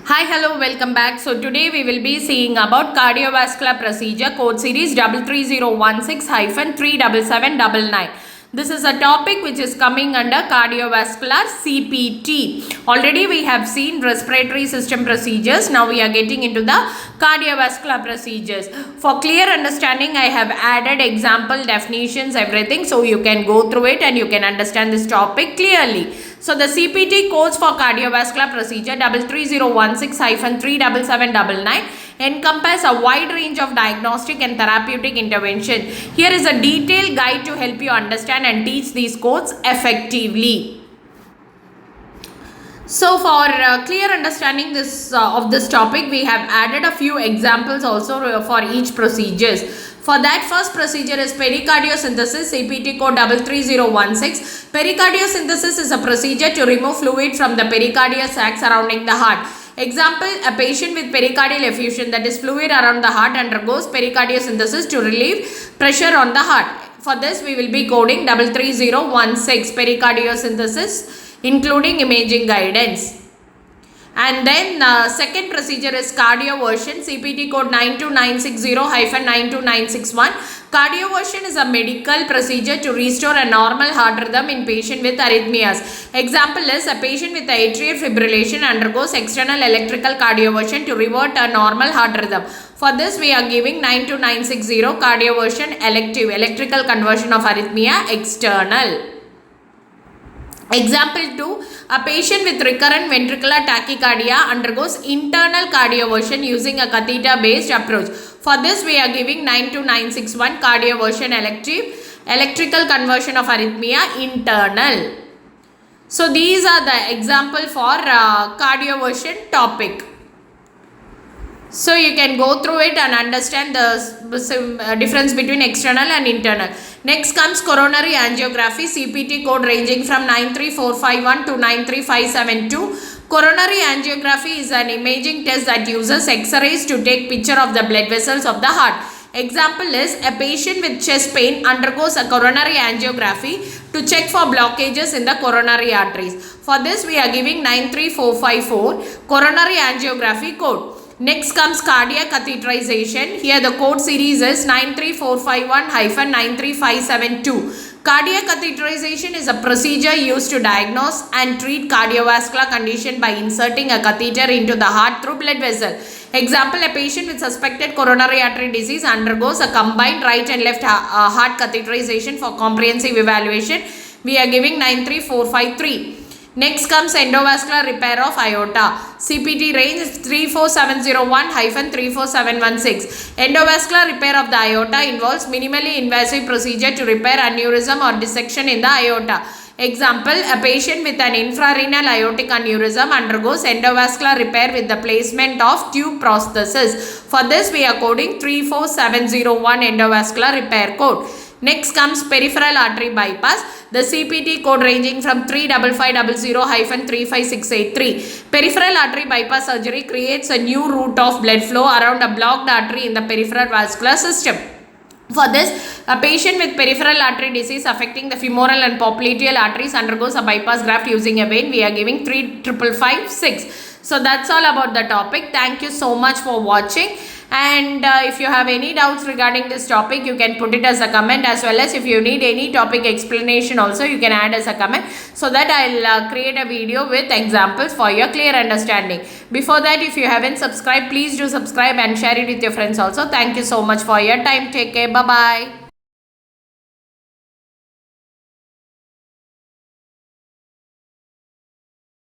Hi, hello, welcome back. So today we will be seeing about cardiovascular procedure code series 33016-37799. This is a topic which is coming under cardiovascular CPT. Already we have seen respiratory system procedures. Now we are getting into the cardiovascular procedures. For clear understanding, I have added example definitions, everything. So you can go through it and you can understand this topic clearly. So the CPT codes for cardiovascular procedure 33016-37799 encompass a wide range of diagnostic and therapeutic intervention. Here is a detailed guide to help you understand and teach these codes effectively. So for clear understanding of this topic, we have added a few examples also for each procedures. For that, first procedure is pericardiocentesis, CPT code 33016. Pericardiocentesis is a procedure to remove fluid from the pericardial sac surrounding the heart. Example, a patient with pericardial effusion, that is fluid around the heart, undergoes pericardiocentesis to relieve pressure on the heart. For this, we will be coding 33016 pericardiocentesis, including imaging guidance. And then second procedure is cardioversion, CPT code 92960-92961. Cardioversion is a medical procedure to restore a normal heart rhythm in patient with arrhythmias. Example is a patient with atrial fibrillation undergoes external electrical cardioversion to revert a normal heart rhythm. For this, we are giving 92960 cardioversion elective, electrical conversion of arrhythmia external. Example 2, a patient with recurrent ventricular tachycardia undergoes internal cardioversion using a catheter based approach. For this, we are giving 92961 cardioversion elective, electrical conversion of arrhythmia internal. So these are the example for cardioversion topic. So you can go through it and understand the difference between external and internal. Next comes coronary angiography, CPT code ranging from 93451 to 93572. Coronary angiography is an imaging test that uses X-rays to take picture of the blood vessels of the heart. Example is a patient with chest pain undergoes a coronary angiography to check for blockages in the coronary arteries. For this, we are giving 93454 coronary angiography code. Next comes cardiac catheterization. Here the code series is 93451-93572. Cardiac catheterization is a procedure used to diagnose and treat cardiovascular condition by inserting a catheter into the heart through blood vessel. Example, a patient with suspected coronary artery disease undergoes a combined right and left heart catheterization for comprehensive evaluation. We are giving 93453. Next comes endovascular repair of aorta. CPT range is 34701-34716. Endovascular repair of the aorta involves minimally invasive procedure to repair aneurysm or dissection in the aorta. Example, a patient with an infrarenal aortic aneurysm undergoes endovascular repair with the placement of tube prosthesis. For this, we are coding 34701 endovascular repair code. Next comes peripheral artery bypass. The CPT code ranging from 35500-35683. Peripheral artery bypass surgery creates a new route of blood flow around a blocked artery in the peripheral vascular system. For this, a patient with peripheral artery disease affecting the femoral and popliteal arteries undergoes a bypass graft using a vein. We are giving 35556. So that's all about the topic. Thank you so much for watching. And if you have any doubts regarding this topic, you can put it as a comment, as well as if you need any topic explanation also, you can add as a comment, so that I'll create a video with examples for your clear understanding. Before that, if you haven't subscribed, please do subscribe and share it with your friends also. Thank you so much for your time. Take care. Bye-bye.